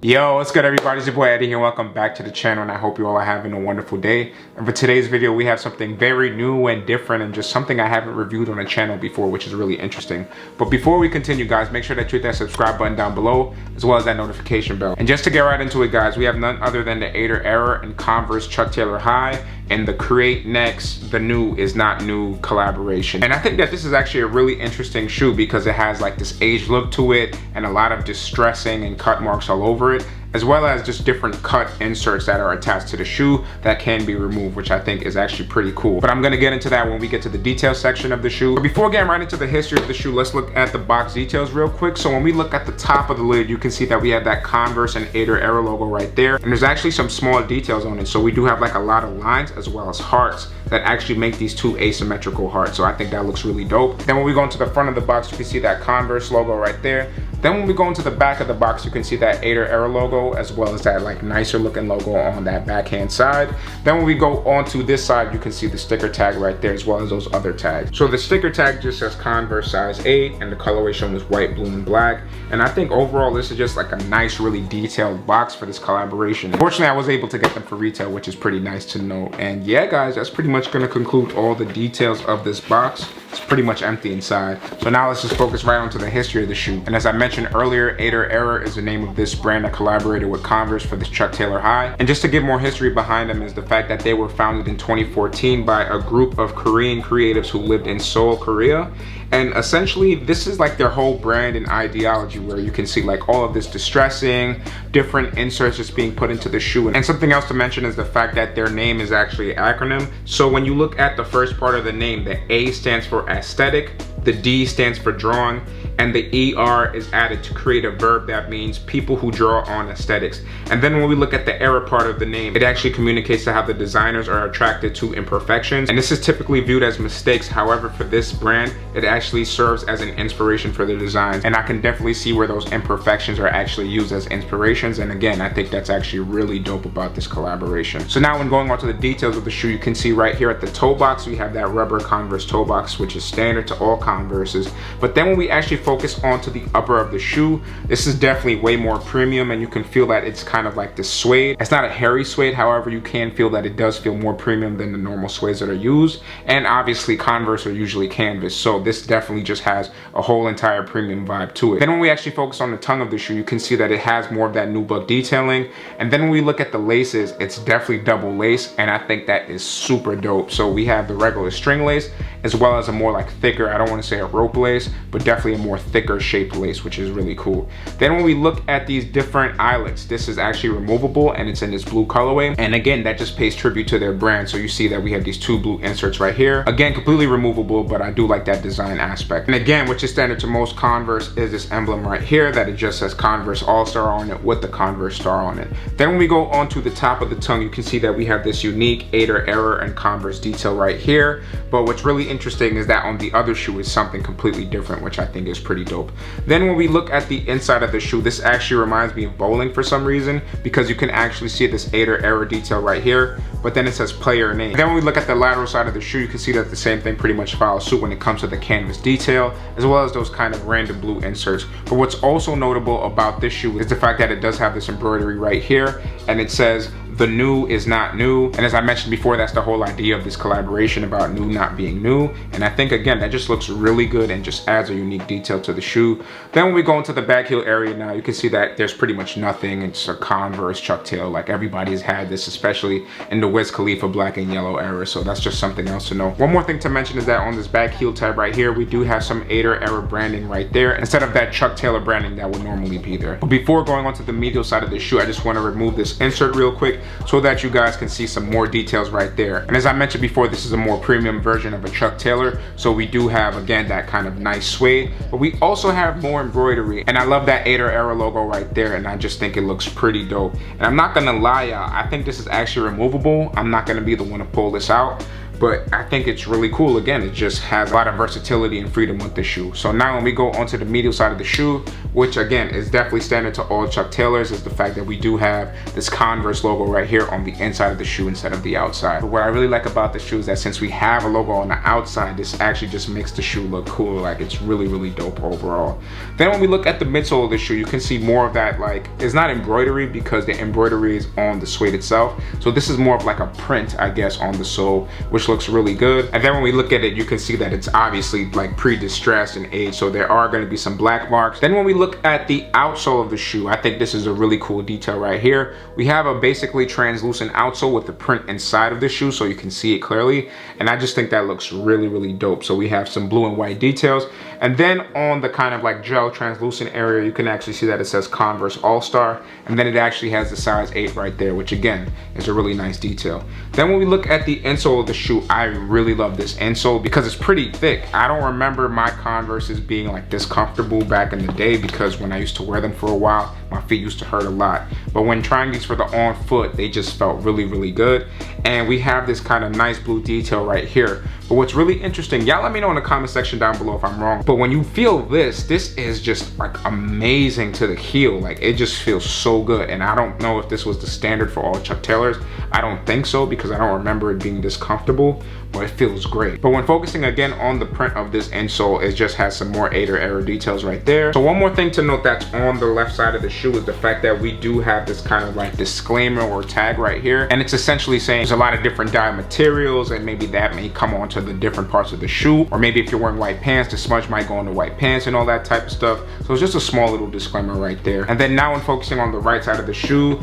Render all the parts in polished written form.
Yo, what's good everybody? It's your boy Eddie here. Welcome back to the channel and I hope you all are having a wonderful day. And for today's video, we have something very new and different and just something I haven't reviewed on the channel before, which is really interesting. But before we continue, guys, make sure that you hit that subscribe button down below as well as that notification bell. And just to get right into it, guys, we have none other than the ADER ERROR and Converse Chuck Taylor High and the Create Next, the new is not new collaboration. And I think that this is actually a really interesting shoe because it has like this aged look to it and a lot of distressing and cut marks all over it, as well as just different cut inserts that are attached to the shoe that can be removed, which I think is actually pretty cool. But I'm gonna get into that when we get to the details section of the shoe. But before getting right into the history of the shoe, let's look at the box details real quick. So when we look at the top of the lid, you can see that we have that Converse and ADER ERROR logo right there. And there's actually some small details on it. So we do have like a lot of lines as well as hearts that actually make these two asymmetrical hearts. So I think that looks really dope. Then when we go into the front of the box, you can see that Converse logo right there. Then when we go into the back of the box, you can see that ADER ERROR logo as well as that like nicer looking logo on that backhand side. Then when we go onto this side, you can see the sticker tag right there as well as those other tags. So the sticker tag just says Converse size 8 and the colorway shown is white, blue, and black. And I think overall this is just like a nice, really detailed box for this collaboration. Fortunately, I was able to get them for retail, which is pretty nice to know. And yeah, guys, that's pretty much gonna conclude all the details of this box. It's pretty much empty inside. So now let's just focus right onto the history of the shoe. And as I mentioned earlier, ADER ERROR is the name of this brand that collaborated with Converse for this Chuck Taylor High. And just to give more history behind them is the fact that they were founded in 2014 by a group of Korean creatives who lived in Seoul, Korea. And essentially, this is like their whole brand and ideology, where you can see like all of this distressing, different inserts just being put into the shoe. And something else to mention is the fact that their name is actually an acronym. So when you look at the first part of the name, the A stands for aesthetic, the D stands for drawing, and the ER is added to create a verb that means people who draw on aesthetics. And then when we look at the error part of the name, it actually communicates to how the designers are attracted to imperfections. And this is typically viewed as mistakes. However, for this brand, it actually serves as an inspiration for the designs. And I can definitely see where those imperfections are actually used as inspirations. And again, I think that's actually really dope about this collaboration. So now when going on to the details of the shoe, you can see right here at the toe box, we have that rubber Converse toe box, which is standard to all Converses. But then when we actually focus onto the upper of the shoe, this is definitely way more premium, and you can feel that it's kind of like this suede. It's not a hairy suede, however, you can feel that it does feel more premium than the normal suedes that are used. And obviously Converse are usually canvas, so this definitely just has a whole entire premium vibe to it. Then when we actually focus on the tongue of the shoe, you can see that it has more of that nubuck detailing. And then when we look at the laces, it's definitely double lace, and I think that is super dope. So we have the regular string lace as well as a more like thicker, I don't want to say a rope lace, but definitely a more thicker shaped lace, which is really cool. Then when we look at these different eyelets, this is actually removable and it's in this blue colorway. And again, that just pays tribute to their brand. So you see that we have these two blue inserts right here. Again, completely removable, but I do like that design aspect. And again, which is standard to most Converse, is this emblem right here that it just says Converse All-Star on it with the Converse star on it. Then when we go onto the top of the tongue, you can see that we have this unique ADER ERROR and Converse detail right here. But what's really interesting is that on the other shoe is something completely different, which I think is pretty dope. Then when we look at the inside of the shoe, this actually reminds me of bowling for some reason, because you can actually see this ADER ERROR detail right here, but then it says player name. Then when we look at the lateral side of the shoe, you can see that the same thing pretty much follows suit when it comes to the canvas detail, as well as those kind of random blue inserts. But what's also notable about this shoe is the fact that it does have this embroidery right here, and it says the new is not new. And as I mentioned before, that's the whole idea of this collaboration, about new not being new. And I think again, that just looks really good and just adds a unique detail to the shoe. Then when we go into the back heel area now, you can see that there's pretty much nothing. It's a Converse Chuck Taylor, like everybody's had this, especially in the Wiz Khalifa black and yellow era. So that's just something else to know. One more thing to mention is that on this back heel tab right here, we do have some ADER ERROR branding right there instead of that Chuck Taylor branding that would normally be there. But before going on to the medial side of the shoe, I just want to remove this insert real quick so that you guys can see some more details right there. And as I mentioned before, this is a more premium version of a Chuck Taylor, so we do have again that kind of nice suede, but we also have more embroidery. And I love that ADER ERROR logo right there, and I just think it looks pretty dope. And I'm not gonna lie, y'all, I think this is actually removable. I'm not gonna be the one to pull this out, but I think it's really cool. Again, it just has a lot of versatility and freedom with the shoe. So now when we go onto the medial side of the shoe, which again is definitely standard to all Chuck Taylors, is the fact that we do have this Converse logo right here on the inside of the shoe instead of the outside. But what I really like about the shoe is that since we have a logo on the outside, this actually just makes the shoe look cool. Like, it's really, really dope overall. Then when we look at the midsole of the shoe, you can see more of that, like, it's not embroidery because the embroidery is on the suede itself. So this is more of like a print, I guess, on the sole, which looks really good. And then when we look at it, you can see that it's obviously like pre-distressed and aged, so there are going to be some black marks. Then when we look at the outsole of the shoe, I think this is a really cool detail right here. We have a basically translucent outsole with the print inside of the shoe so you can see it clearly, and I just think that looks really, really dope. So we have some blue and white details, and then on the kind of like gel translucent area, you can actually see that it says Converse All-Star, and then it actually has the size 8 right there, which again is a really nice detail. Then when we look at the insole of the shoe, I really love this insole because it's pretty thick. I don't remember my Converses being like this comfortable back in the day, because when I used to wear them for a while, my feet used to hurt a lot. But when trying these for the on foot, they just felt really, really good. And we have this kind of nice blue detail right here. But what's really interesting, y'all let me know in the comment section down below if I'm wrong, but when you feel this is just like amazing to the heel. Like, it just feels so good. And I don't know if this was the standard for all Chuck Taylors. I don't think so, because I don't remember it being this comfortable, but it feels great. But when focusing again on the print of this insole, it just has some more ADER error details right there. So one more thing to note that's on the left side of the shoe is the fact that we do have this kind of like disclaimer or tag right here, and it's essentially saying there's a lot of different dye materials, and maybe that may come onto the different parts of the shoe, or maybe if you're wearing white pants, the smudge might go into white pants and all that type of stuff. So it's just a small little disclaimer right there. And then now when focusing on the right side of the shoe,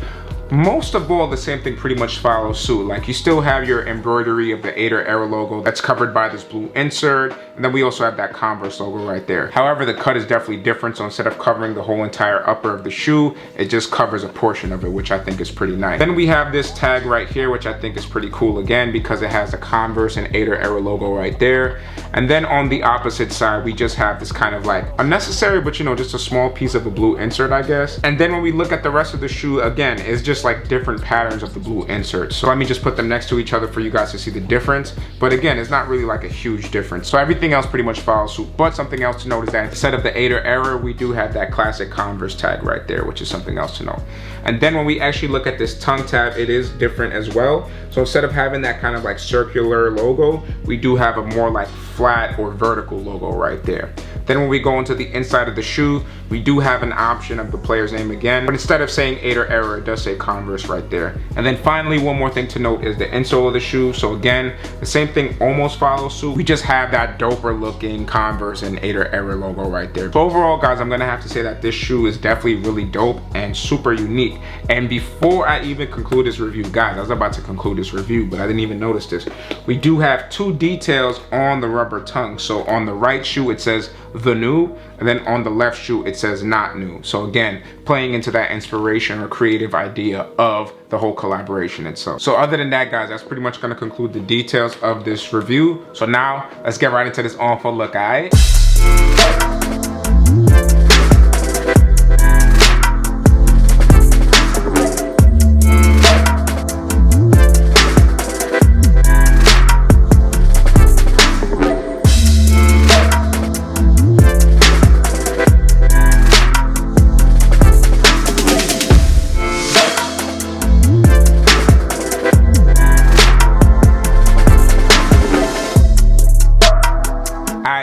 most of all, the same thing pretty much follows suit. Like, you still have your embroidery of the ADER error logo that's covered by this blue insert, and then we also have that Converse logo right there. However, the cut is definitely different, so instead of covering the whole entire upper of the shoe, it just covers a portion of it, which I think is pretty nice. Then we have this tag right here, which I think is pretty cool again, because it has the Converse and ADER error logo right there. And then on the opposite side, we just have this kind of like unnecessary, but you know, just a small piece of a blue insert, I guess. And then when we look at the rest of the shoe, again, it's just like different patterns of the blue inserts. So let me just put them next to each other for you guys to see the difference. But again, it's not really like a huge difference. So everything else pretty much follows suit. But something else to note is that instead of the ADER error, we do have that classic Converse tag right there, which is something else to know. And then when we actually look at this tongue tab, it is different as well. So instead of having that kind of like circular logo, we do have a more like flat or vertical logo right there. Then when we go into the inside of the shoe, we do have an option of the player's name again, but instead of saying ADER error, it does say Converse right there. And then finally, one more thing to note is the insole of the shoe. So again, the same thing almost follows suit. We just have that doper looking Converse and ADER error logo right there. So overall, guys, I'm gonna have to say that this shoe is definitely really dope and super unique. And before I even conclude this review, guys, I was about to conclude this review, but I didn't even notice this. We do have two details on the rubber tongue. So on the right shoe, it says the new, and then on the left shoe, it says not new. So again, playing into that inspiration or creative idea of the whole collaboration itself. So other than that, guys, that's pretty much gonna conclude the details of this review. So now let's get right into this on-foot look, all right?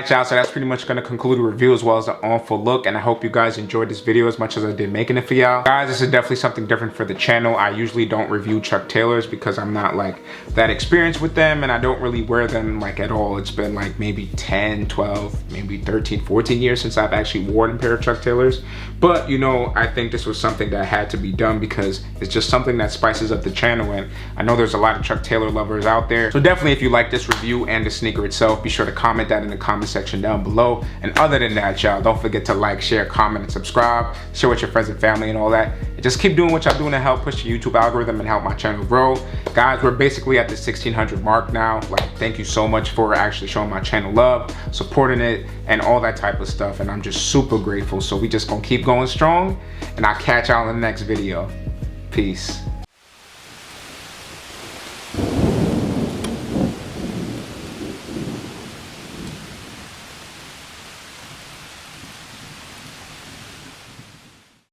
Y'all, so that's pretty much gonna conclude the review as well as the on-foot look, and I hope you guys enjoyed this video as much as I did making it for y'all. Guys, this is definitely something different for the channel. I usually don't review Chuck Taylors because I'm not like that experienced with them, and I don't really wear them like at all. It's been like maybe 10, 12, maybe 13, 14 years since I've actually worn a pair of Chuck Taylors. But you know, I think this was something that had to be done because it's just something that spices up the channel, and I know there's a lot of Chuck Taylor lovers out there. So definitely, if you like this review and the sneaker itself, be sure to comment that in the comment section down below. And other than that, y'all, don't forget to like, share, comment, and subscribe. Share with your friends and family and all that. And just keep doing what y'all doing to help push the YouTube algorithm and help my channel grow. Guys, we're basically at the 1600 mark now. Like, thank you so much for actually showing my channel love, supporting it, and all that type of stuff. And I'm just super grateful. So we just gonna keep going strong, and I'll catch y'all in the next video. Peace.